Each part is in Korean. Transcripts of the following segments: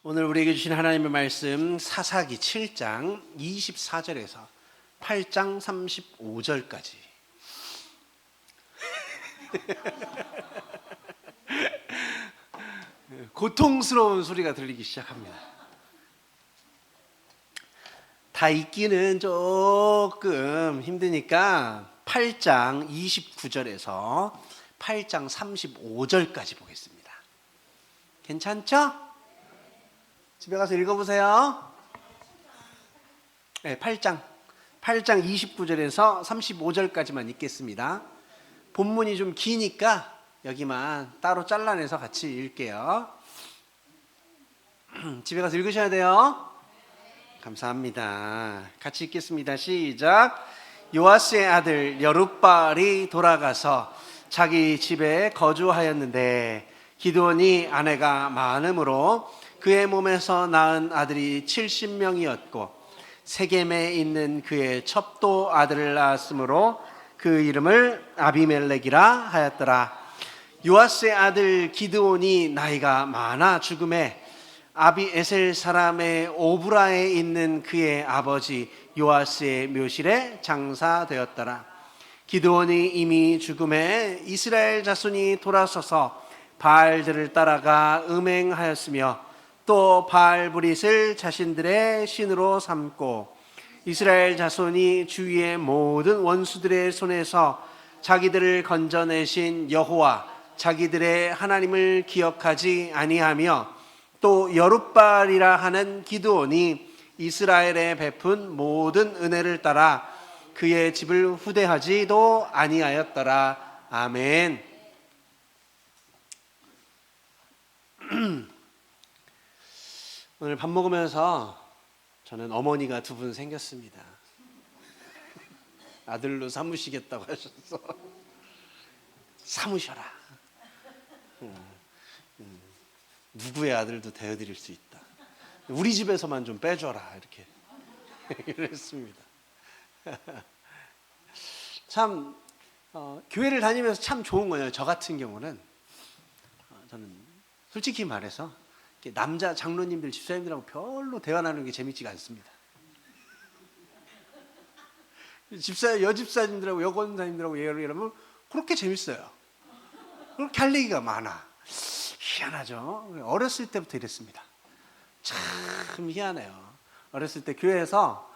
오늘 우리에게 주신 하나님의 말씀 사사기 7장 24절에서 8장 35절까지 고통스러운 소리가 들리기 시작합니다. 다 읽기는 조금 힘드니까 8장 29절에서 8장 35절까지 보겠습니다. 괜찮죠? 집에 가서 읽어보세요. 네, 8장 29절에서 35절까지만 읽겠습니다. 본문이 좀 기니까 여기만 따로 잘라내서 같이 읽게요. 집에 가서 읽으셔야 돼요. 감사합니다. 같이 읽겠습니다. 시작. 요아스의 아들 여룻바알이 돌아가서 자기 집에 거주하였는데 기드온이 아내가 많음으로 그의 몸에서 낳은 아들이 70명이었고 세겜에 있는 그의 첩도 아들을 낳았으므로 그 이름을 아비멜렉이라 하였더라. 요아스의 아들 기드온이 나이가 많아 죽음에 아비에셀 사람의 오브라에 있는 그의 아버지 요아스의 묘실에 장사되었더라. 기드온이 이미 죽음에 이스라엘 자손이 돌아서서 바알들을 따라가 음행하였으며 또 바알브릿을 자신들의 신으로 삼고 이스라엘 자손이 주위의 모든 원수들의 손에서 자기들을 건져내신 여호와 자기들의 하나님을 기억하지 아니하며 또 여룻바알이라 하는 기드온이 이스라엘에 베푼 모든 은혜를 따라 그의 집을 후대하지도 아니하였더라. 아멘. 오늘 밥 먹으면서 저는 어머니가 두 분 생겼습니다. 아들로 삼으시겠다고 하셔서 삼으셔라. 누구의 아들도 되어드릴 수 있다. 우리 집에서만 좀 빼줘라 이렇게 얘기를 했습니다. 참 교회를 다니면서 참 좋은 거예요. 저 같은 경우는 저는 솔직히 말해서 남자 장로님들, 집사님들하고 별로 대화 나누는 게 재밌지가 않습니다. 여집사님들하고 여권사님들하고 얘기를 하면 그렇게 재밌어요. 그렇게 할 얘기가 많아. 희한하죠? 어렸을 때부터 이랬습니다. 참 희한해요. 어렸을 때 교회에서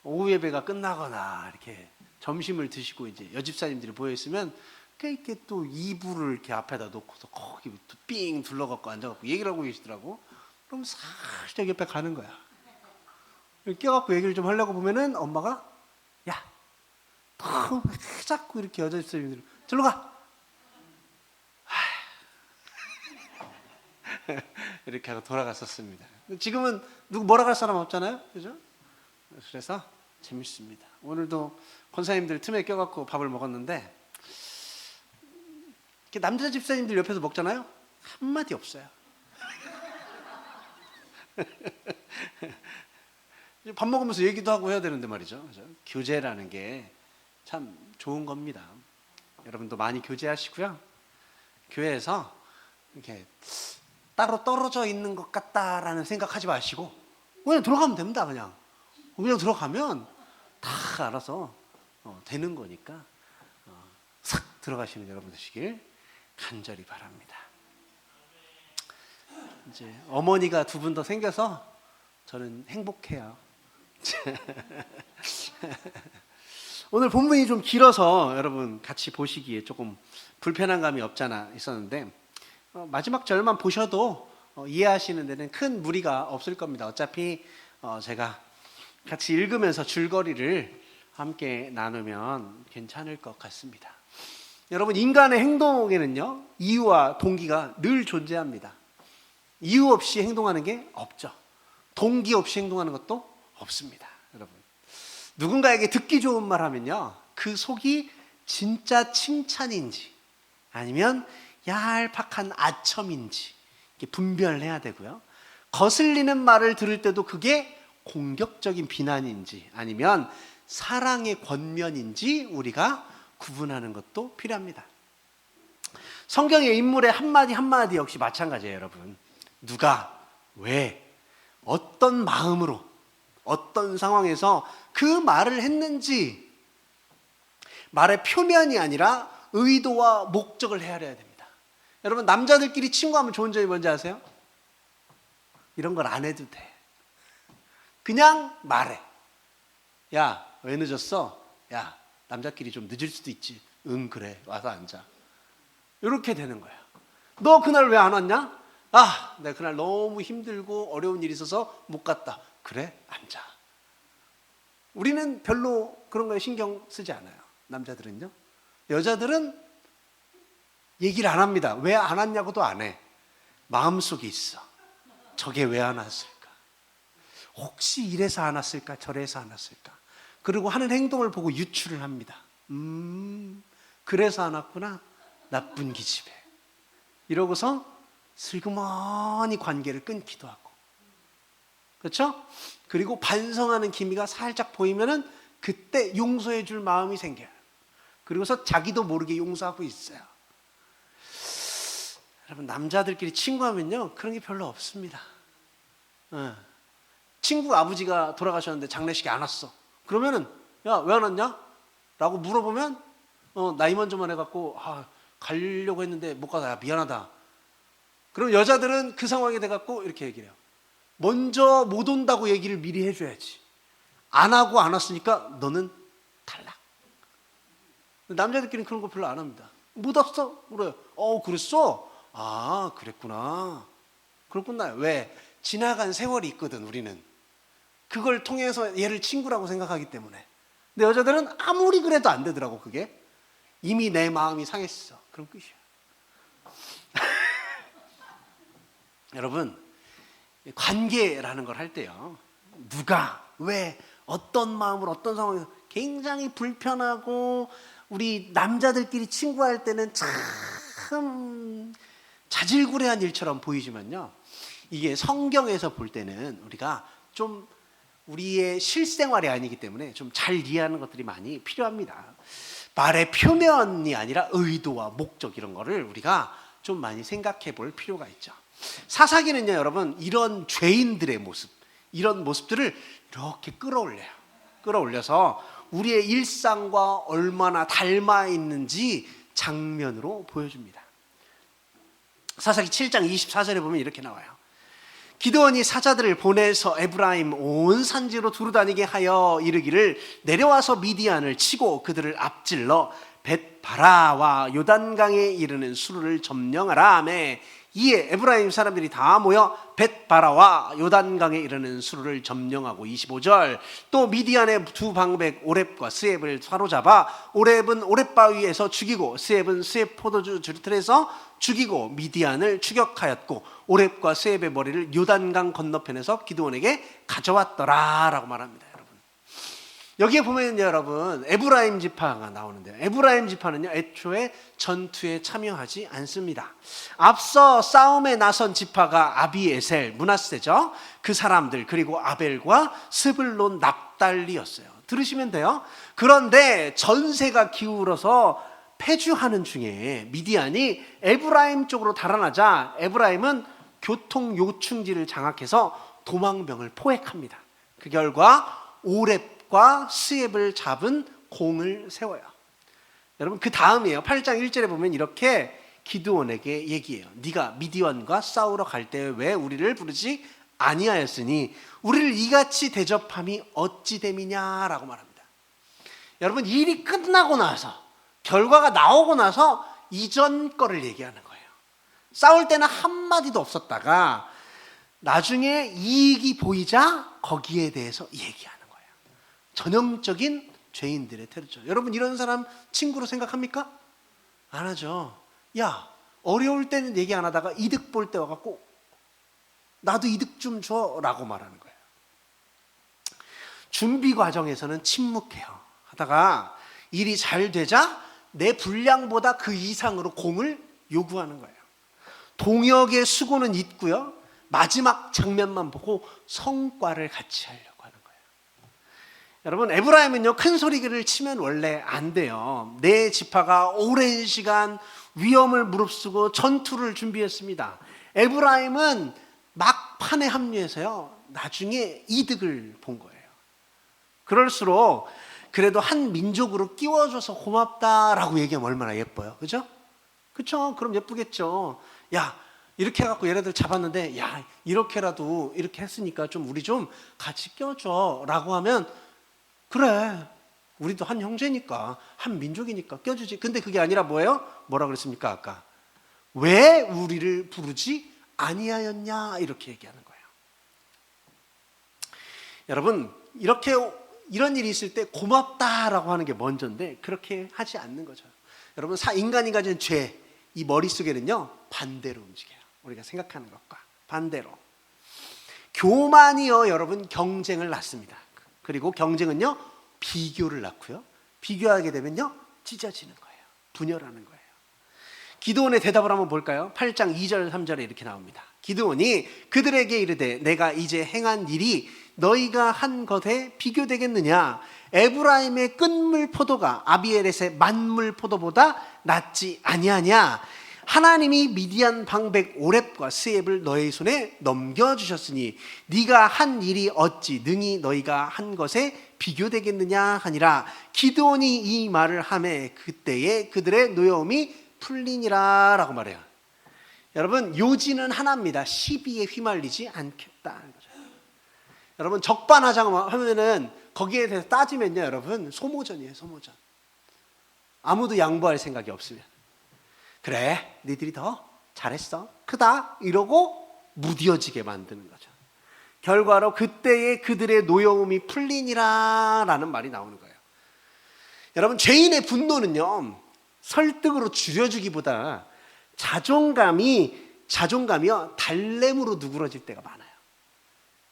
오후 예배가 끝나거나 이렇게 점심을 드시고 이제 여집사님들이 모여있으면 이렇게 또 이불을 이렇게 앞에다 놓고서 거기 삥 둘러갖고 앉아갖고 얘기를 하고 계시더라고. 그럼 살짝 옆에 가는 거야. 껴갖고 얘기를 좀 하려고 보면은 엄마가 야, 너 자꾸 이렇게 여자 집사님들 절로 가. 이렇게 하고 돌아갔었습니다. 지금은 누구 뭐라 할 사람 없잖아요, 그죠? 그래서 재밌습니다. 오늘도 권사님들 틈에 껴갖고 밥을 먹었는데. 남자 집사님들 옆에서 먹잖아요. 한마디 없어요. 밥 먹으면서 얘기도 하고 해야 되는데 말이죠. 그죠? 교제라는 게 참 좋은 겁니다. 여러분도 많이 교제하시고요. 교회에서 이렇게 따로 떨어져 있는 것 같다라는 생각하지 마시고 그냥 들어가면 됩니다. 그냥 들어가면 다 알아서 되는 거니까 싹 들어가시는 여러분 되시길 간절히 바랍니다. 이제 어머니가 두 분 더 생겨서 저는 행복해요. 오늘 본문이 좀 길어서 여러분 같이 보시기에 조금 불편한 감이 없잖아 있었는데 마지막 절만 보셔도 이해하시는 데는 큰 무리가 없을 겁니다. 어차피 제가 같이 읽으면서 줄거리를 함께 나누면 괜찮을 것 같습니다. 여러분, 인간의 행동에는요, 이유와 동기가 늘 존재합니다. 이유 없이 행동하는 게 없죠. 동기 없이 행동하는 것도 없습니다. 여러분, 누군가에게 듣기 좋은 말 하면요, 그 속이 진짜 칭찬인지 아니면 얄팍한 아첨인지 분별해야 되고요. 거슬리는 말을 들을 때도 그게 공격적인 비난인지 아니면 사랑의 권면인지 우리가 구분하는 것도 필요합니다. 성경의 인물의 한마디 한마디 역시 마찬가지예요, 여러분. 누가 왜? 어떤 마음으로, 어떤 상황에서 그 말을 했는지 말의 표면이 아니라 의도와 목적을 헤아려야 됩니다. 여러분, 남자들끼리 친구하면 좋은 점이 뭔지 아세요? 이런 걸 안 해도 돼. 그냥 말해. 야, 왜 늦었어? 야, 남자끼리 좀 늦을 수도 있지. 응, 그래. 와서 앉아. 이렇게 되는 거야. 너 그날 왜 안 왔냐? 아, 내가 그날 너무 힘들고 어려운 일이 있어서 못 갔다. 그래? 앉아. 우리는 별로 그런 거에 신경 쓰지 않아요. 남자들은요. 여자들은 얘기를 안 합니다. 왜 안 왔냐고도 안 해. 마음속에 있어. 저게 왜 안 왔을까? 혹시 이래서 안 왔을까? 저래서 안 왔을까? 그리고 하는 행동을 보고 유추를 합니다. 그래서 안 왔구나. 나쁜 기집애. 이러고서 슬그머니 관계를 끊기도 하고. 그렇죠? 그리고 반성하는 기미가 살짝 보이면은 그때 용서해 줄 마음이 생겨요. 그리고서 자기도 모르게 용서하고 있어요. 여러분, 남자들끼리 친구하면요, 그런 게 별로 없습니다. 친구 아버지가 돌아가셨는데 장례식에 안 왔어. 그러면은, 야, 왜 안 왔냐? 라고 물어보면, 나이 먼저만 해갖고, 가려고 했는데 못 가다. 야, 미안하다. 그럼 여자들은 그 상황에 돼갖고 이렇게 얘기를 해요. 먼저 못 온다고 얘기를 미리 해줘야지. 안 하고 안 왔으니까 너는 탈락. 남자들끼리는 그런 거 별로 안 합니다. 못 왔어? 그래요. 그랬어? 아, 그랬구나. 그렇구나. 왜? 지나간 세월이 있거든, 우리는. 그걸 통해서 얘를 친구라고 생각하기 때문에. 근데 여자들은 아무리 그래도 안 되더라고, 그게. 이미 내 마음이 상했어. 그럼 끝이야. 여러분, 관계라는 걸 할 때요, 누가, 왜, 어떤 마음으로, 어떤 상황에서 굉장히 불편하고, 우리 남자들끼리 친구할 때는 참 자질구레한 일처럼 보이지만요, 이게 성경에서 볼 때는 우리가 좀 우리의 실생활이 아니기 때문에 좀 잘 이해하는 것들이 많이 필요합니다. 말의 표면이 아니라 의도와 목적, 이런 거를 우리가 좀 많이 생각해 볼 필요가 있죠. 사사기는요, 여러분, 이런 죄인들의 모습, 이런 모습들을 이렇게 끌어올려서 우리의 일상과 얼마나 닮아 있는지 장면으로 보여줍니다. 사사기 7장 24절에 보면 이렇게 나와요. 기드온이 사자들을 보내서 에브라임 온 산지로 두루다니게 하여 이르기를, 내려와서 미디안을 치고 그들을 앞질러 벳바라와 요단강에 이르는 수르를 점령하라 하매, 이에 에브라임 사람들이 다 모여 벳바라와 요단강에 이르는 수르를 점령하고, 25절, 또 미디안의 두 방백 오렙과 스엡을 사로잡아 오렙은 오렙바위에서 죽이고 스엡은 스엡 포도주 들틀에서 죽이고 미디안을 추격하였고, 오렙과 스엡의 머리를 요단강 건너편에서 기드온에게 가져왔더라 라고 말합니다. 여기에 보면 여러분, 에브라임 지파가 나오는데요. 에브라임 지파는요, 애초에 전투에 참여하지 않습니다. 앞서 싸움에 나선 지파가 아비에셀, 므낫세죠. 그 사람들, 그리고 아벨과 스불론, 납달리였어요. 들으시면 돼요. 그런데 전세가 기울어서 패주하는 중에 미디안이 에브라임 쪽으로 달아나자 에브라임은 교통 요충지를 장악해서 도망병을 포획합니다. 그 결과 오렙과 스엡을 잡은 공을 세워요. 여러분, 그 다음이에요. 8장 1절에 보면 이렇게 기드온에게 얘기해요. 네가 미디안과 싸우러 갈 때 왜 우리를 부르지 아니하였으니 우리를 이같이 대접함이 어찌 됨이냐라고 말합니다. 여러분, 일이 끝나고 나서, 결과가 나오고 나서 이전 거를 얘기하는 거예요. 싸울 때는 한마디도 없었다가 나중에 이익이 보이자 거기에 대해서 얘기하는 거예요. 전형적인 죄인들의 태도죠. 여러분, 이런 사람 친구로 생각합니까? 안 하죠. 야, 어려울 때는 얘기 안 하다가 이득 볼 때 와갖고 나도 이득 좀 줘 라고 말하는 거예요. 준비 과정에서는 침묵해요. 하다가 일이 잘 되자 내 분량보다 그 이상으로 공을 요구하는 거예요. 동역의 수고는 있고요, 마지막 장면만 보고 성과를 같이 하려고 하는 거예요. 여러분, 에브라임은요, 큰 소리를 치면 원래 안 돼요. 내 지파가 오랜 시간 위험을 무릅쓰고 전투를 준비했습니다. 에브라임은 막판에 합류해서요, 나중에 이득을 본 거예요. 그럴수록 그래도 한 민족으로 끼워줘서 고맙다라고 얘기하면 얼마나 예뻐요. 그죠? 그쵸? 그럼 예쁘겠죠. 야, 이렇게 해갖고 얘네들 잡았는데, 야, 이렇게라도 이렇게 했으니까 좀 우리 좀 같이 껴줘 라고 하면, 그래, 우리도 한 형제니까, 한 민족이니까 껴주지. 근데 그게 아니라 뭐예요? 뭐라 그랬습니까 아까? 왜 우리를 부르지 아니하였냐, 이렇게 얘기하는 거예요. 여러분, 이런 일이 있을 때 고맙다라고 하는 게 먼저인데 그렇게 하지 않는 거죠. 여러분, 인간이 가진 죄, 이 머릿속에는요 반대로 움직여요. 우리가 생각하는 것과 반대로. 교만이요, 여러분, 경쟁을 낳습니다. 그리고 경쟁은요 비교를 낳고요, 비교하게 되면요 찢어지는 거예요. 분열하는 거예요. 기드온의 대답을 한번 볼까요? 8장 2절 3절에 이렇게 나옵니다. 기드온이 그들에게 이르되 내가 이제 행한 일이 너희가 한 것에 비교되겠느냐? 에브라임의 끝물 포도가 아비엘의 만물 포도보다 낫지 아니하냐? 하나님이 미디안 방백 오렙과 스앱을 너희 손에 넘겨주셨으니 네가 한 일이 어찌 능히 너희가 한 것에 비교되겠느냐 하니라. 기드온이 이 말을 하매 그때에 그들의 노여움이 풀리니라 라고 말해요. 여러분, 요지는 하나입니다. 시비에 휘말리지 않겠다는 거죠. 여러분, 적반하장하면은 거기에 대해서 따지면요, 여러분, 소모전이에요. 소모전. 아무도 양보할 생각이 없으면, 그래, 니들이 더 잘했어, 크다, 이러고 무뎌지게 만드는 거죠. 결과로 그때에 그들의 노여움이 풀리니라 라는 말이 나오는 거예요. 여러분, 죄인의 분노는요 설득으로 줄여주기보다 자존감이요 달램으로 누그러질 때가 많아요.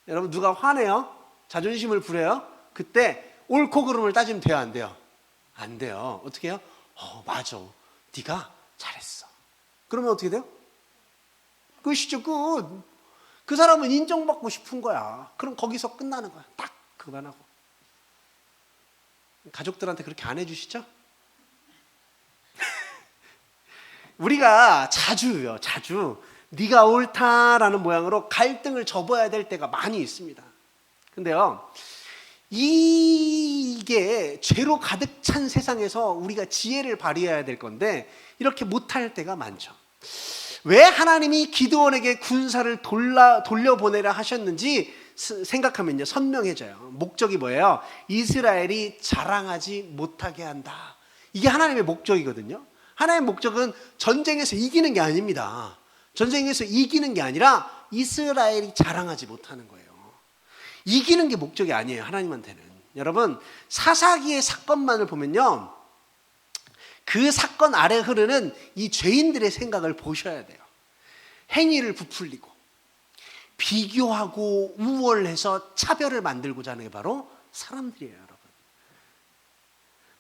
여러분, 누가 화내요? 자존심을 부려요? 그때 옳고 그름을 따지면 돼요, 안 돼요? 안 돼요. 어떻게 해요? 맞아, 네가 잘했어. 그러면 어떻게 돼요? 끝이죠, 끝. 그 사람은 인정받고 싶은 거야. 그럼 거기서 끝나는 거야. 딱 그만하고. 가족들한테 그렇게 안 해주시죠? 우리가 자주 네가 옳다라는 모양으로 갈등을 접어야 될 때가 많이 있습니다. 근데요, 이게 죄로 가득 찬 세상에서 우리가 지혜를 발휘해야 될 건데 이렇게 못할 때가 많죠. 왜 하나님이 기드온에게 군사를 돌려보내라 하셨는지 생각하면요 선명해져요. 목적이 뭐예요? 이스라엘이 자랑하지 못하게 한다. 이게 하나님의 목적이거든요. 하나님의 목적은 전쟁에서 이기는 게 아닙니다. 전쟁에서 이기는 게 아니라 이스라엘이 자랑하지 못하는 거예요. 이기는 게 목적이 아니에요, 하나님한테는. 여러분, 사사기의 사건만을 보면요 그 사건 아래 흐르는 이 죄인들의 생각을 보셔야 돼요. 행위를 부풀리고 비교하고 우월해서 차별을 만들고자 하는 게 바로 사람들이에요, 여러분.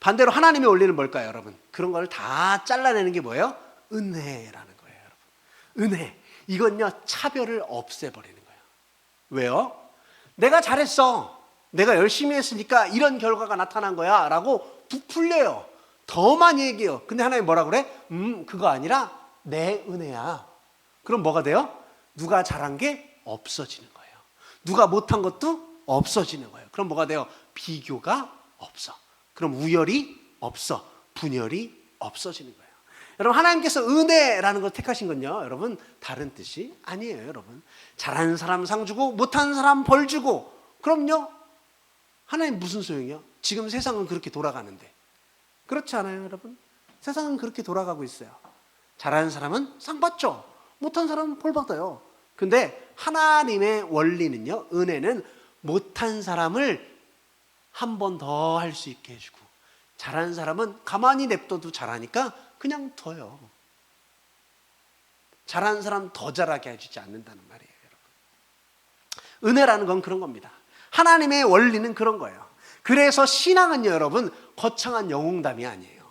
반대로 하나님의 원리는 뭘까요, 여러분? 그런 걸 다 잘라내는 게 뭐예요? 은혜라는 거예요, 여러분. 은혜. 이건요 차별을 없애버리는 거예요. 왜요? 내가 잘했어, 내가 열심히 했으니까 이런 결과가 나타난 거야 라고 부풀려요. 더 많이 얘기해요. 근데 하나님 뭐라 그래? 그거 아니라 내 은혜야. 그럼 뭐가 돼요? 누가 잘한 게 없어지는 거예요. 누가 못한 것도 없어지는 거예요. 그럼 뭐가 돼요? 비교가 없어. 그럼 우열이 없어. 분열이 없어지는 거예요. 여러분, 하나님께서 은혜라는 걸 택하신 건요, 여러분, 다른 뜻이 아니에요. 여러분, 잘하는 사람 상 주고 못하는 사람 벌 주고. 그럼요, 하나님 무슨 소용이요? 지금 세상은 그렇게 돌아가는데. 그렇지 않아요, 여러분? 세상은 그렇게 돌아가고 있어요. 잘하는 사람은 상 받죠. 못한 사람은 벌 받아요. 근데 하나님의 원리는요, 은혜는 못한 사람을 한 번 더 할 수 있게 해주고, 잘하는 사람은 가만히 냅둬도 잘하니까 그냥 둬요. 잘하는 사람 더 잘하게 해주지 않는다는 말이에요, 여러분. 은혜라는 건 그런 겁니다. 하나님의 원리는 그런 거예요. 그래서 신앙은요, 여러분, 거창한 영웅담이 아니에요.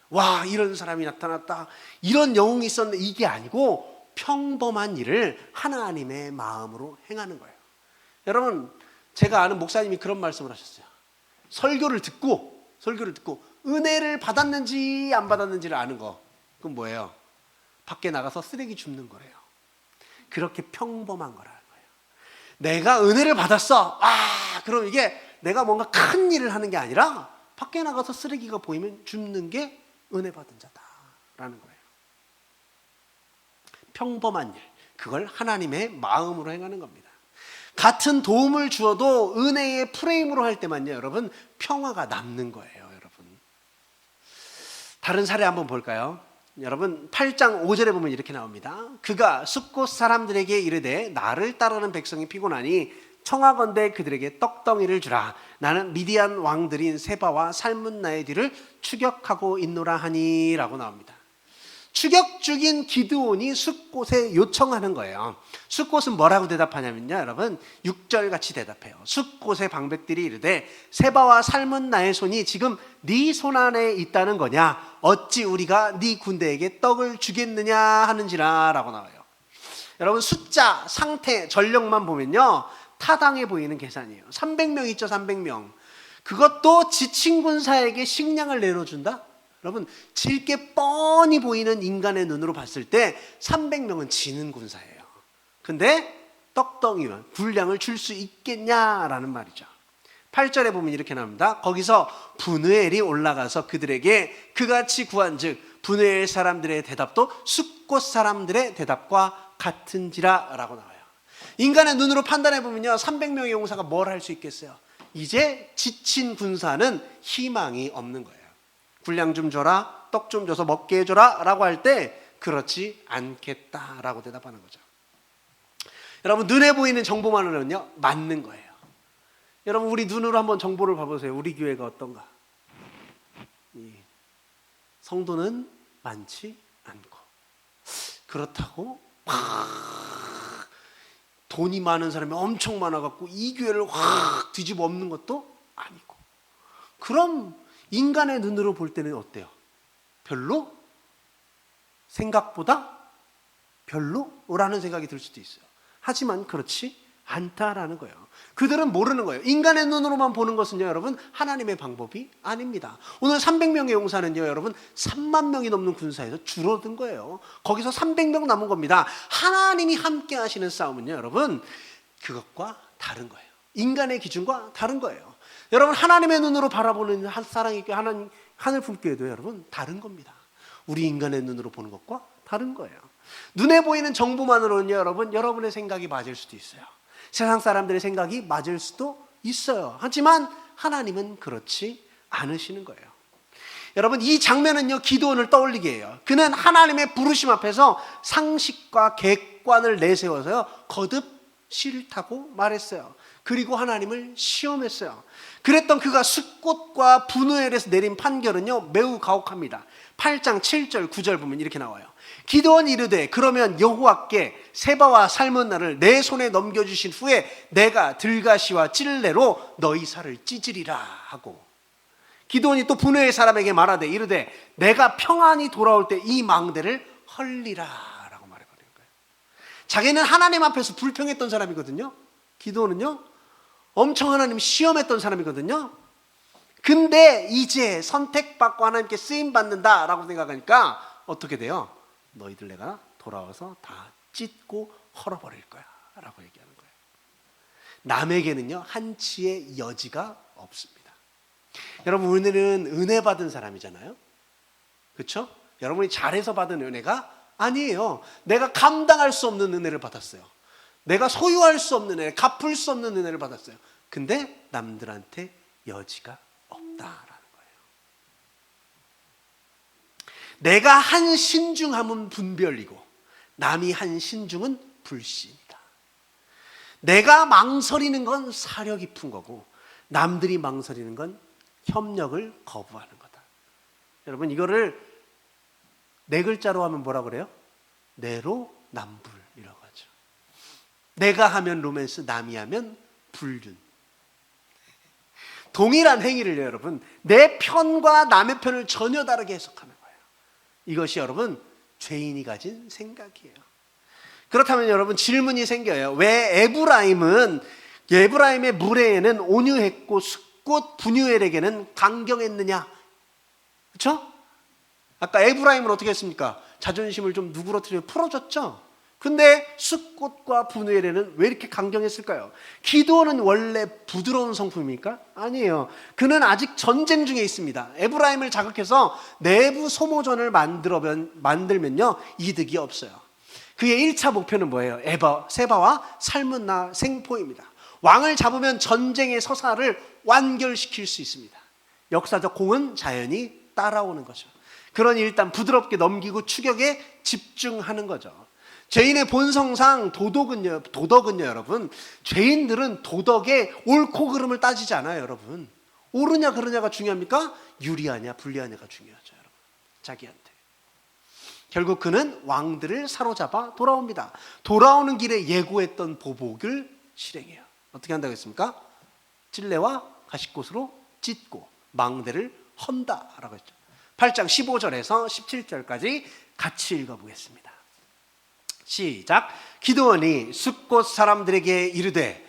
와, 이런 사람이 나타났다, 이런 영웅이 있었는데, 이게 아니고 평범한 일을 하나님의 마음으로 행하는 거예요. 여러분, 제가 아는 목사님이 그런 말씀을 하셨어요. 설교를 듣고 은혜를 받았는지 안 받았는지를 아는 거, 그건 뭐예요? 밖에 나가서 쓰레기 줍는 거래요. 그렇게 평범한 거라는 거예요. 내가 은혜를 받았어. 그럼 이게 내가 뭔가 큰 일을 하는 게 아니라 밖에 나가서 쓰레기가 보이면 줍는 게 은혜 받은 자다라는 거예요. 평범한 일, 그걸 하나님의 마음으로 행하는 겁니다. 같은 도움을 주어도 은혜의 프레임으로 할 때만요, 여러분, 평화가 남는 거예요, 여러분. 다른 사례 한번 볼까요? 여러분 8장 5절에 보면 이렇게 나옵니다. 그가 숫곳 사람들에게 이르되 나를 따르는 백성이 피곤하니 청하건대 그들에게 떡덩이를 주라. 나는 미디안 왕들인 세바와 살문나의 뒤를 추격하고 있노라 하니 라고 나옵니다. 추격 중인 기드온이 숫곳에 요청하는 거예요. 숫곳은 뭐라고 대답하냐면요, 여러분 6절 같이 대답해요. 숫곳의 방백들이 이르되 세바와 살문나의 손이 지금 네 손 안에 있다는 거냐? 어찌 우리가 네 군대에게 떡을 주겠느냐 하는지라 라고 나와요. 여러분 숫자, 상태, 전력만 보면요 타당해 보이는 계산이에요. 300명 있죠, 300명. 그것도 지친 군사에게 식량을 내려준다? 여러분 질게 뻔히 보이는 인간의 눈으로 봤을 때 300명은 지는 군사예요. 근데 떡덩이만 분량을 줄 수 있겠냐라는 말이죠. 8절에 보면 이렇게 나옵니다. 거기서 분우엘이 올라가서 그들에게 그같이 구한즉 분우엘 사람들의 대답도 숫곳 사람들의 대답과 같은지라 라고 나와요. 인간의 눈으로 판단해 보면요 300명의 용사가 뭘 할 수 있겠어요? 이제 지친 군사는 희망이 없는 거예요. 분량 좀 줘라, 떡 좀 줘서 먹게 해줘라 라고 할 때 그렇지 않겠다라고 대답하는 거죠. 여러분 눈에 보이는 정보만으로는요 맞는 거예요. 여러분 우리 눈으로 한번 정보를 봐보세요. 우리 교회가 어떤가? 성도는 많지 않고 그렇다고 돈이 많은 사람이 엄청 많아갖고 이 교회를 확 뒤집어 엎는 것도 아니고. 그럼 인간의 눈으로 볼 때는 어때요? 별로? 생각보다 별로라는 생각이 들 수도 있어요. 하지만 그렇지 않다라는 거예요. 그들은 모르는 거예요. 인간의 눈으로만 보는 것은요, 여러분, 하나님의 방법이 아닙니다. 오늘 300명의 용사는요, 여러분, 3만 명이 넘는 군사에서 줄어든 거예요. 거기서 300명 남은 겁니다. 하나님이 함께 하시는 싸움은요, 여러분, 그것과 다른 거예요. 인간의 기준과 다른 거예요. 여러분, 하나님의 눈으로 바라보는 사랑의 교회, 하늘 품교회도 여러분, 다른 겁니다. 우리 인간의 눈으로 보는 것과 다른 거예요. 눈에 보이는 정보만으로는요, 여러분, 여러분의 생각이 맞을 수도 있어요. 세상 사람들의 생각이 맞을 수도 있어요. 하지만 하나님은 그렇지 않으시는 거예요. 여러분 이 장면은요 기드온을 떠올리게 해요. 그는 하나님의 부르심 앞에서 상식과 객관을 내세워서요 거듭 싫다고 말했어요. 그리고 하나님을 시험했어요. 그랬던 그가 숫곳과 분우엘에서 내린 판결은요 매우 가혹합니다. 8장 7절 9절 보면 이렇게 나와요. 기드온이 이르되 그러면 여호와께 세바와 살문나를 내 손에 넘겨주신 후에 내가 들가시와 찔레로 너희 살을 찢으리라 하고, 기드온이 또 분우엘 사람에게 말하되 이르되 내가 평안히 돌아올 때 이 망대를 헐리라 라고 말해버린 거예요. 자기는 하나님 앞에서 불평했던 사람이거든요. 기드온은요 엄청 하나님 시험했던 사람이거든요. 근데 이제 선택받고 하나님께 쓰임받는다라고 생각하니까 어떻게 돼요? 너희들 내가 돌아와서 다 찢고 헐어버릴 거야 라고 얘기하는 거예요. 남에게는요 한치의 여지가 없습니다. 여러분 우리는 은혜 받은 사람이잖아요. 그렇죠? 여러분이 잘해서 받은 은혜가 아니에요. 내가 감당할 수 없는 은혜를 받았어요. 내가 소유할 수 없는 은혜, 갚을 수 없는 은혜를 받았어요. 근데 남들한테 여지가 없다라는 거예요. 내가 한 신중함은 분별이고 남이 한 신중은 불신이다. 내가 망설이는 건 사려 깊은 거고 남들이 망설이는 건 협력을 거부하는 거다. 여러분 이거를 네 글자로 하면 뭐라 그래요? 내로남불이라고 하죠. 내가 하면 로맨스, 남이 하면 불륜. 동일한 행위를 여러분 내 편과 남의 편을 전혀 다르게 해석하는 거예요. 이것이 여러분 죄인이 가진 생각이에요. 그렇다면 여러분 질문이 생겨요. 왜 에브라임의 무레에는 온유했고 숫곳 분유엘에게는 강경했느냐? 그렇죠? 아까 에브라임은 어떻게 했습니까? 자존심을 좀 누그러뜨려 풀어줬죠. 근데 숫꽃과 분우엘에는 왜 이렇게 강경했을까요? 기드온은 원래 부드러운 성품입니까? 아니에요. 그는 아직 전쟁 중에 있습니다. 에브라임을 자극해서 내부 소모전을 만들면요 이득이 없어요. 그의 1차 목표는 뭐예요? 세바와 살문나 생포입니다. 왕을 잡으면 전쟁의 서사를 완결시킬 수 있습니다. 역사적 공은 자연히 따라오는 거죠. 그러니 일단 부드럽게 넘기고 추격에 집중하는 거죠. 죄인의 본성상 도덕은요 여러분, 죄인들은 도덕의 옳고 그름을 따지지 않아요. 여러분, 옳으냐 그르냐가 중요합니까? 유리하냐 불리하냐가 중요하죠. 여러분, 자기한테. 결국 그는 왕들을 사로잡아 돌아옵니다. 돌아오는 길에 예고했던 보복을 실행해요. 어떻게 한다고 했습니까? 찔레와 가시꽃으로 찢고 망대를 헌다라고 했죠. 8장 15절에서 17절까지 같이 읽어보겠습니다. 시작. 기드온이 숫곳 사람들에게 이르되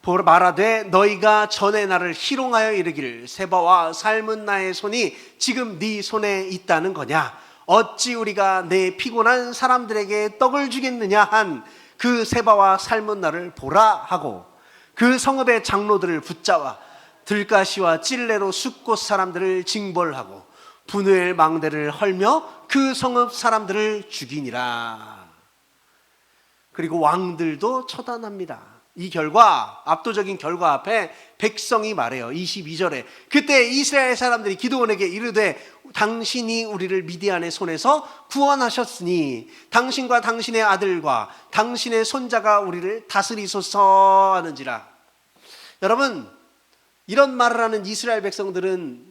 말하되 너희가 전에 나를 희롱하여 이르기를 세바와 살문나의 손이 지금 네 손에 있다는 거냐? 어찌 우리가 내 피곤한 사람들에게 떡을 주겠느냐 한 그 세바와 살문나를 보라 하고 그 성읍의 장로들을 붙잡아 들가시와 찔레로 숫곳 사람들을 징벌하고 분우엘 망대를 헐며 그 성읍 사람들을 죽이니라. 그리고 왕들도 처단합니다. 이 결과, 압도적인 결과 앞에 백성이 말해요. 22절에 그때 이스라엘 사람들이 기드온에게 이르되 당신이 우리를 미디안의 손에서 구원하셨으니 당신과 당신의 아들과 당신의 손자가 우리를 다스리소서 하는지라. 여러분, 이런 말을 하는 이스라엘 백성들은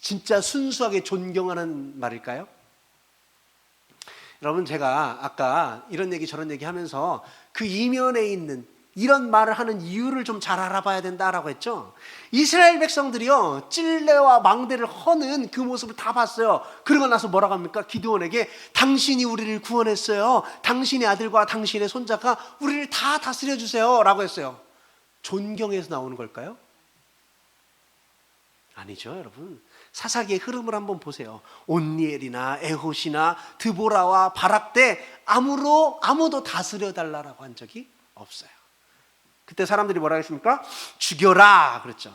진짜 순수하게 존경하는 말일까요? 여러분, 제가 아까 이런 얘기 저런 얘기 하면서 그 이면에 있는 이런 말을 하는 이유를 좀 잘 알아봐야 된다라고 했죠. 이스라엘 백성들이요 찔레와 망대를 허는 그 모습을 다 봤어요. 그러고 나서 뭐라고 합니까? 기드온에게 당신이 우리를 구원했어요. 당신의 아들과 당신의 손자가 우리를 다 다스려 주세요 라고 했어요. 존경에서 나오는 걸까요? 아니죠. 여러분, 사사기의 흐름을 한번 보세요. 온니엘이나 에봇이나 드보라와 바락 때 아무도 다스려 달라고 한 적이 없어요. 그때 사람들이 뭐라 했습니까? 죽여라 그랬죠.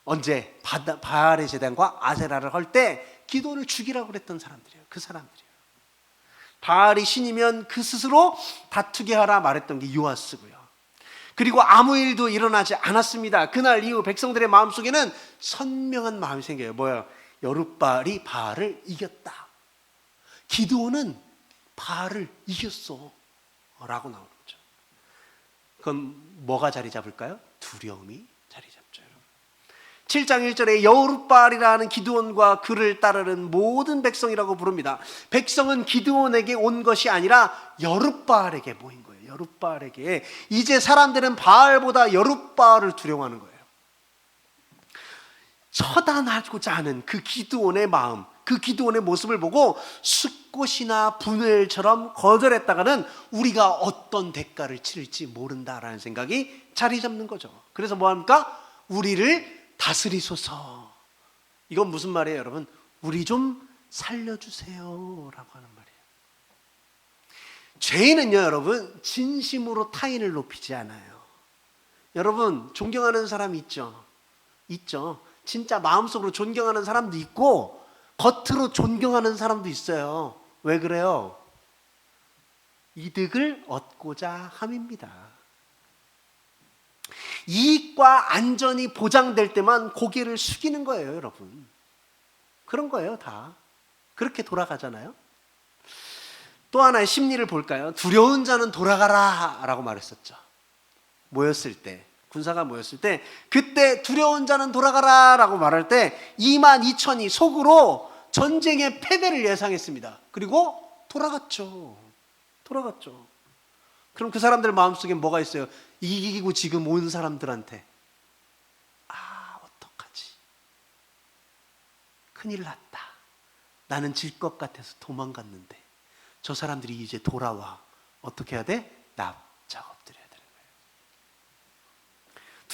언제? 바알의 제단과 아세라를 할 때 기도를 죽이라고 그랬던 사람들이에요. 그 사람들이에요. 바알이 신이면 그 스스로 다투게 하라 말했던 게 요아스고요. 그리고 아무 일도 일어나지 않았습니다. 그날 이후 백성들의 마음속에는 선명한 마음이 생겨요. 뭐예요? 여룻바알이 바알을 이겼다. 기드온은 바알을 이겼어 라고 나오는 거죠. 그럼 뭐가 자리 잡을까요? 두려움이 자리 잡죠. 7장 1절에 여룻바알이라는 기드온과 그를 따르는 모든 백성이라고 부릅니다. 백성은 기드온에게 온 것이 아니라 여룻바알에게 모인 거예요. 여룻바알에게. 이제 사람들은 바알보다 여룻바알을 두려워하는 거예요. 처단하고자 하는 그 기드온의 마음, 그 기드온의 모습을 보고 숫꽃이나 분우엘처럼 거절했다가는 우리가 어떤 대가를 치를지 모른다라는 생각이 자리 잡는 거죠. 그래서 뭐합니까? 우리를 다스리소서. 이건 무슨 말이에요, 여러분? 우리 좀 살려주세요 라고 하는 말이에요. 죄인은요, 여러분, 진심으로 타인을 높이지 않아요. 여러분, 존경하는 사람이 있죠? 있죠. 진짜 마음속으로 존경하는 사람도 있고 겉으로 존경하는 사람도 있어요. 왜 그래요? 이득을 얻고자 함입니다. 이익과 안전이 보장될 때만 고개를 숙이는 거예요, 여러분. 그런 거예요, 다. 그렇게 돌아가잖아요. 또 하나의 심리를 볼까요? 두려운 자는 돌아가라 라고 말했었죠. 모였을 때, 군사가 모였을 때, 그때 두려운 자는 돌아가라 라고 말할 때 22,000이 속으로 전쟁의 패배를 예상했습니다. 그리고 돌아갔죠. 그럼 그 사람들 마음속에 뭐가 있어요? 이기고 지금 온 사람들한테 어떡하지? 큰일 났다. 나는 질 것 같아서 도망갔는데 저 사람들이 이제 돌아와. 어떻게 해야 돼? 납작 엎드려야 되는 거예요.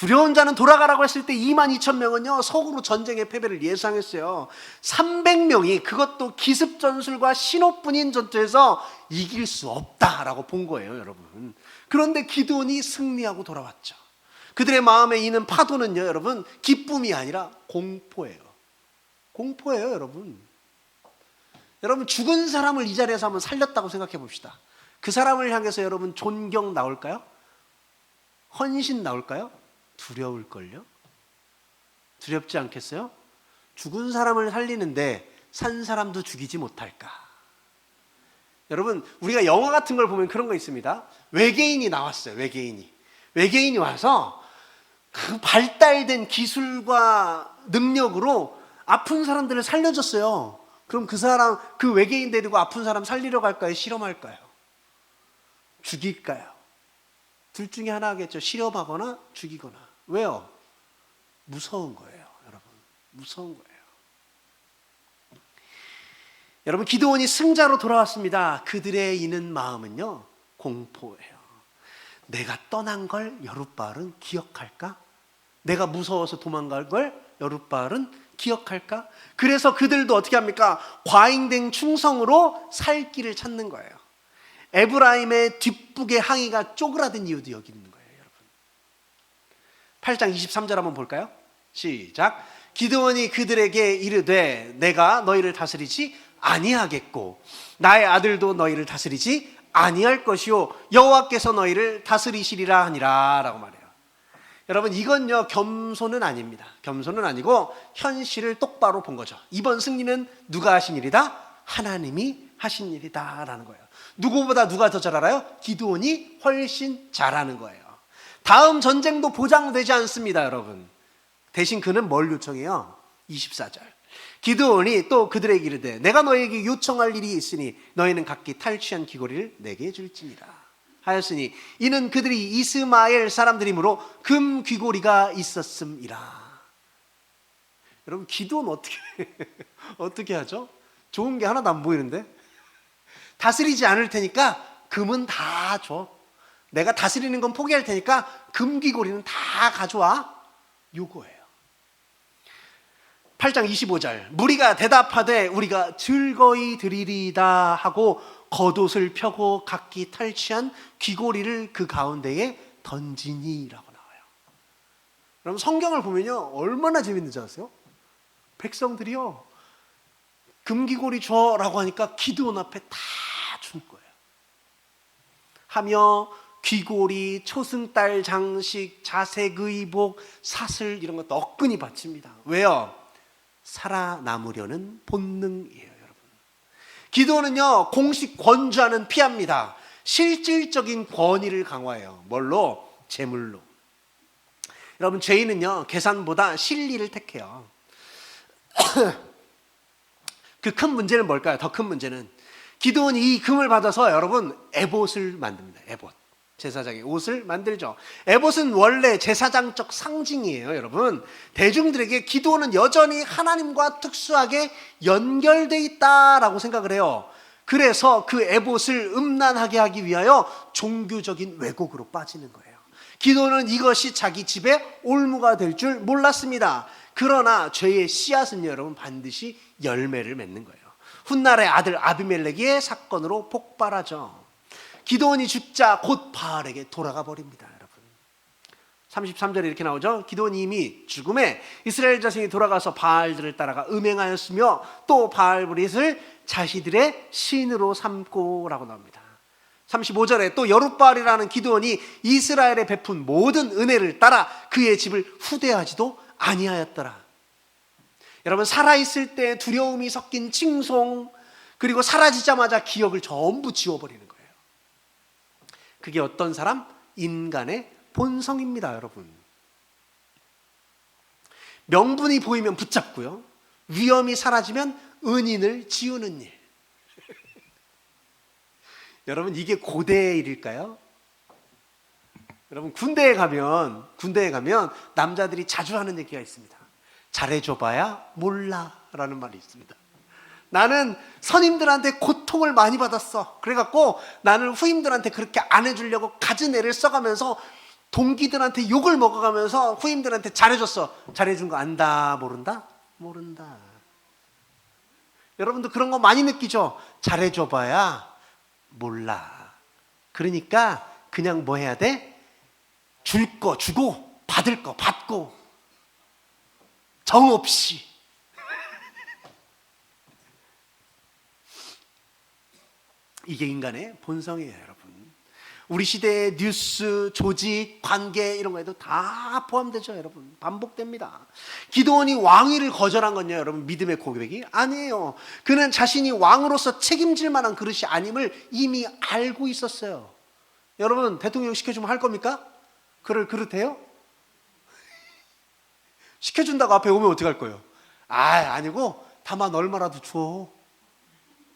두려운 자는 돌아가라고 했을 때 22,000명은요 서구로 전쟁의 패배를 예상했어요. 300명이 그것도 기습전술과 신호뿐인 전투에서 이길 수 없다라고 본 거예요, 여러분. 그런데 기드온이 승리하고 돌아왔죠. 그들의 마음에 있는 파도는요, 여러분, 기쁨이 아니라 공포예요. 공포예요, 여러분. 여러분, 죽은 사람을 이 자리에서 한번 살렸다고 생각해 봅시다. 그 사람을 향해서 여러분 존경 나올까요? 헌신 나올까요? 두려울걸요? 두렵지 않겠어요? 죽은 사람을 살리는데 산 사람도 죽이지 못할까? 여러분, 우리가 영화 같은 걸 보면 그런 거 있습니다. 외계인이 나왔어요. 외계인이 와서 그 발달된 기술과 능력으로 아픈 사람들을 살려줬어요. 그럼 그 외계인 데리고 아픈 사람 살리러 갈까요? 실험할까요? 죽일까요? 둘 중에 하나 하겠죠. 실험하거나 죽이거나. 왜요? 무서운 거예요, 여러분. 무서운 거예요. 여러분, 기드온이 승자로 돌아왔습니다. 그들의 있는 마음은요, 공포예요. 내가 떠난 걸 여룻바알은 기억할까? 내가 무서워서 도망갈 걸 여룻바알은 기억할까? 그래서 그들도 어떻게 합니까? 과잉된 충성으로 살 길을 찾는 거예요. 에브라임의 뒷북의 항의가 쪼그라든 이유도 여기 있는 거예요, 여러분. 8장 23절 한번 볼까요? 시작. 기드온이 그들에게 이르되 내가 너희를 다스리지 아니하겠고 나의 아들도 너희를 다스리지 아니할 것이요 여호와께서 너희를 다스리시리라 하니라 라고 말해요. 여러분, 이건요 겸손은 아닙니다. 겸손은 아니고 현실을 똑바로 본 거죠. 이번 승리는 누가 하신 일이다? 하나님이 하신 일이다 라는 거예요. 누구보다 누가 더 잘 알아요? 기드온이 훨씬 잘하는 거예요. 다음 전쟁도 보장되지 않습니다, 여러분. 대신 그는 뭘 요청해요? 24절. 기드온이 또 그들에게 이르되 내가 너에게 요청할 일이 있으니 너희는 각기 탈취한 귀고리를 내게 줄지니라 하였으니 이는 그들이 이스마엘 사람들이므로 금 귀고리가 있었음이라. 여러분, 기드온 어떻게 하죠? 좋은 게 하나도 안 보이는데? 다스리지 않을 테니까 금은 다 줘. 내가 다스리는 건 포기할 테니까 금 귀고리는 다 가져와. 요거예요. 8장 25절. 무리가 대답하되 우리가 즐거이 드리리다 하고 겉옷을 펴고 각기 탈취한 귀고리를 그 가운데에 던지니라고 나와요. 여러분, 성경을 보면요 얼마나 재밌는 줄 아세요? 백성들이요 금귀고리 줘라고 하니까 기드온 앞에 다 준 거예요. 하며 귀고리, 초승달 장식, 자색 의복, 사슬 이런 것도 억근히 바칩니다. 왜요? 살아남으려는 본능이에요, 여러분. 기드온은요 공식 권주하는 피합니다. 실질적인 권위를 강화해요. 뭘로? 재물로. 여러분, 죄인은요 계산보다 실리를 택해요. 그 큰 문제는 뭘까요? 더 큰 문제는 기드온이 이 금을 받아서 여러분 에봇을 만듭니다. 에봇. 제사장의 옷을 만들죠. 에봇은 원래 제사장적 상징이에요, 여러분. 대중들에게 기드온은 여전히 하나님과 특수하게 연결돼 있다라고 생각을 해요. 그래서 그 에봇을 음란하게 하기 위하여 종교적인 왜곡으로 빠지는 거예요. 기드온은 이것이 자기 집의 올무가 될 줄 몰랐습니다. 그러나 죄의 씨앗은 여러분 반드시 열매를 맺는 거예요. 훗날의 아들 아비멜렉의 사건으로 폭발하죠. 기드온이 죽자 곧 바알에게 돌아가 버립니다, 여러분. 33절에 이렇게 나오죠. 기드온이 이미 죽음에 이스라엘 자손이 돌아가서 바알들을 따라가 음행하였으며 또 바알브릿을 자신들의 신으로 삼고 라고 나옵니다. 35절에 또 여룻바알이라는 기드온이 이스라엘에 베푼 모든 은혜를 따라 그의 집을 후대하지도 아니하였더라. 여러분, 살아있을 때 두려움이 섞인 칭송, 그리고 사라지자마자 기억을 전부 지워버리는 거예요. 그게 어떤 사람? 인간의 본성입니다, 여러분. 명분이 보이면 붙잡고요, 위험이 사라지면 은인을 지우는 일. 여러분, 이게 고대의 일일까요? 여러분, 군대에 가면 남자들이 자주 하는 얘기가 있습니다. 잘해줘봐야 몰라라는 말이 있습니다. 나는 선임들한테 고통을 많이 받았어. 그래갖고 나는 후임들한테 그렇게 안 해주려고 갖은 애를 써가면서 동기들한테 욕을 먹어가면서 후임들한테 잘해줬어. 잘해준 거 안다, 모른다? 모른다. 여러분도 그런 거 많이 느끼죠? 잘해줘봐야 몰라. 그러니까 그냥 뭐 해야 돼? 줄 거 주고 받을 거 받고 정없이. 이게 인간의 본성이에요, 여러분. 우리 시대의 뉴스, 조직, 관계 이런 거에도 다 포함되죠, 여러분. 반복됩니다. 기드온이 왕위를 거절한 건요, 여러분, 믿음의 고백이 아니에요. 그는 자신이 왕으로서 책임질 만한 그릇이 아님을 이미 알고 있었어요. 여러분, 대통령 시켜주면 할 겁니까? 그럴 그릇해요? 시켜준다고 앞에 오면 어떻게 할 거예요? 아니고 다만 얼마라도 줘.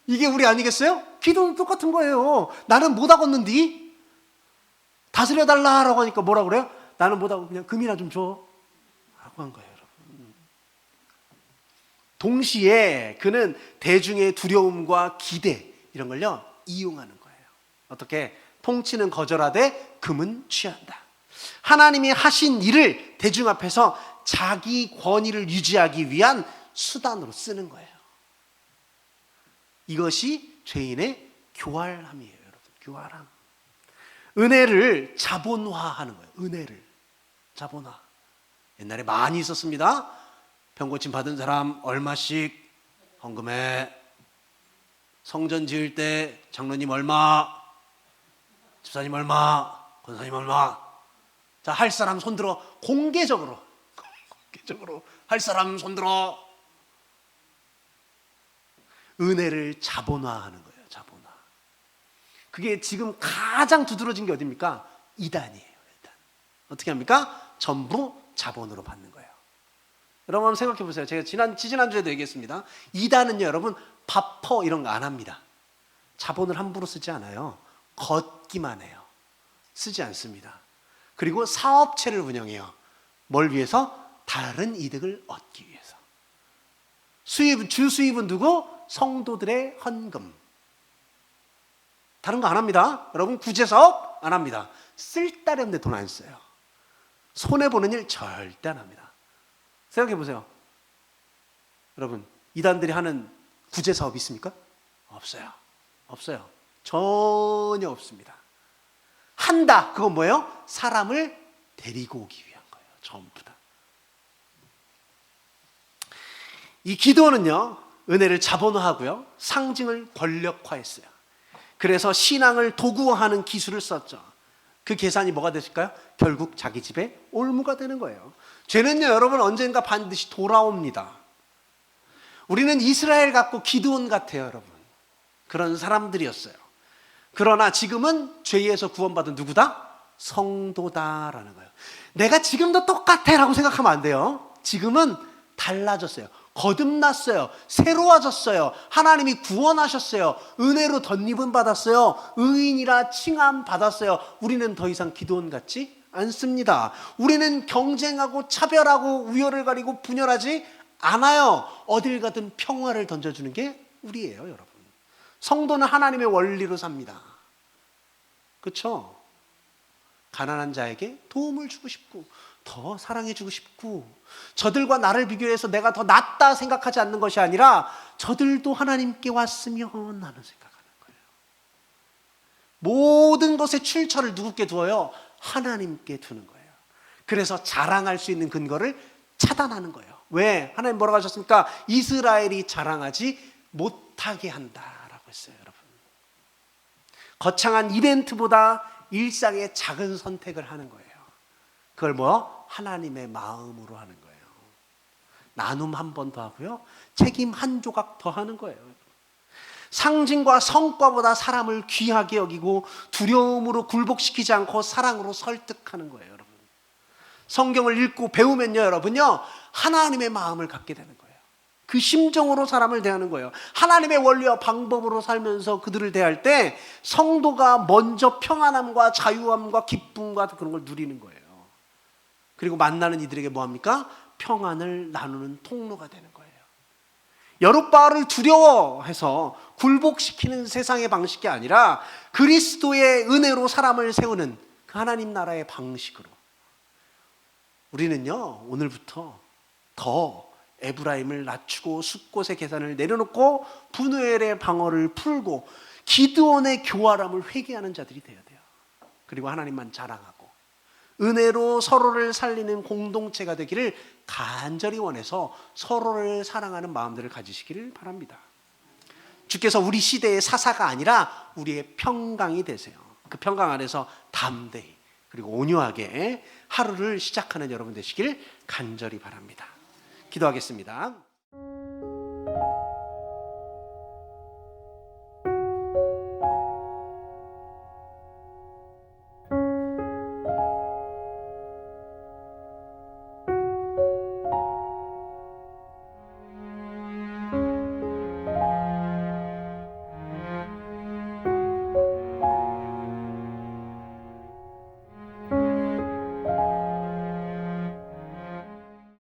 이게 우리 아니겠어요? 기도는 똑같은 거예요. 나는 못하겠는디? 다스려달라고 하니까 뭐라 그래요? 나는 못하고 그냥 금이나 좀 줘 라고 한 거예요, 여러분. 동시에 그는 대중의 두려움과 기대 이런 걸요 이용하는 거예요. 어떻게? 통치는 거절하되 금은 취한다. 하나님이 하신 일을 대중 앞에서 자기 권위를 유지하기 위한 수단으로 쓰는 거예요. 이것이 죄인의 교활함이에요, 여러분. 교활함. 은혜를 자본화하는 거예요. 은혜를 자본화. 옛날에 많이 있었습니다. 병고침 받은 사람 얼마씩 헌금해. 성전 지을 때 장로님 얼마, 집사님 얼마, 권사님 얼마. 자, 할 사람 손들어. 공개적으로 할 사람 손들어. 은혜를 자본화하는 거예요. 자본화. 그게 지금 가장 두드러진 게 어디입니까? 이단이에요. 이단. 어떻게 합니까? 전부 자본으로 받는 거예요. 여러분 한번 생각해 보세요. 제가 지난주에도 얘기했습니다. 이단은요, 여러분 바퍼 이런 거 안 합니다. 자본을 함부로 쓰지 않아요. 걷기만 해요. 쓰지 않습니다. 그리고 사업체를 운영해요. 뭘 위해서? 다른 이득을 얻기 위해서. 주 수입은 누구? 성도들의 헌금. 다른 거 안 합니다. 여러분 구제사업 안 합니다. 쓸데없는 데 돈 안 써요. 손해보는 일 절대 안 합니다. 생각해 보세요. 여러분 이단들이 하는 구제사업 있습니까? 없어요. 없어요. 전혀 없습니다. 한다. 그건 뭐예요? 사람을 데리고 오기 위한 거예요. 전부 다. 이 기도는요, 은혜를 자본화하고요, 상징을 권력화했어요. 그래서 신앙을 도구화하는 기술을 썼죠. 그 계산이 뭐가 됐을까요? 결국 자기 집에 올무가 되는 거예요. 죄는요, 여러분 언젠가 반드시 돌아옵니다. 우리는 이스라엘 같고 기드온 같아요, 여러분. 그런 사람들이었어요. 그러나 지금은 죄에서 구원받은 누구다? 성도다라는 거예요. 내가 지금도 똑같아 라고 생각하면 안 돼요. 지금은 달라졌어요. 거듭났어요. 새로워졌어요. 하나님이 구원하셨어요. 은혜로 덧입음 받았어요. 의인이라 칭함 받았어요. 우리는 더 이상 기드온 같지 않습니다. 우리는 경쟁하고 차별하고 우열을 가리고 분열하지 않아요. 어딜 가든 평화를 던져주는 게 우리예요, 여러분. 성도는 하나님의 원리로 삽니다. 그렇죠? 가난한 자에게 도움을 주고 싶고 더 사랑해주고 싶고, 저들과 나를 비교해서 내가 더 낫다 생각하지 않는 것이 아니라 저들도 하나님께 왔으면 하는 생각하는 거예요. 모든 것의 출처를 누구께 두어요? 하나님께 두는 거예요. 그래서 자랑할 수 있는 근거를 차단하는 거예요. 왜? 하나님 뭐라고 하셨습니까? 이스라엘이 자랑하지 못하게 한다라고 했어요, 여러분. 거창한 이벤트보다 일상의 작은 선택을 하는 거예요. 그걸 뭐? 하나님의 마음으로 하는 거예요. 나눔 한 번 더 하고요, 책임 한 조각 더 하는 거예요. 상징과 성과보다 사람을 귀하게 여기고 두려움으로 굴복시키지 않고 사랑으로 설득하는 거예요, 여러분. 성경을 읽고 배우면요, 여러분요, 하나님의 마음을 갖게 되는 거예요. 그 심정으로 사람을 대하는 거예요. 하나님의 원리와 방법으로 살면서 그들을 대할 때 성도가 먼저 평안함과 자유함과 기쁨과 그런 걸 누리는 거예요. 그리고 만나는 이들에게 뭐합니까? 평안을 나누는 통로가 되는 거예요. 여룻바알을 두려워해서 굴복시키는 세상의 방식이 아니라 그리스도의 은혜로 사람을 세우는 그 하나님 나라의 방식으로 우리는요, 오늘부터 더 에브라임을 낮추고 숫곳의 계산을 내려놓고 분우엘의 방어를 풀고 기드온의 교활함을 회개하는 자들이 되어야 돼요. 그리고 하나님만 자랑하고 은혜로 서로를 살리는 공동체가 되기를 간절히 원해서 서로를 사랑하는 마음들을 가지시기를 바랍니다. 주께서 우리 시대의 사사가 아니라 우리의 평강이 되세요. 그 평강 안에서 담대히 그리고 온유하게 하루를 시작하는 여러분 되시길 간절히 바랍니다. 기도하겠습니다.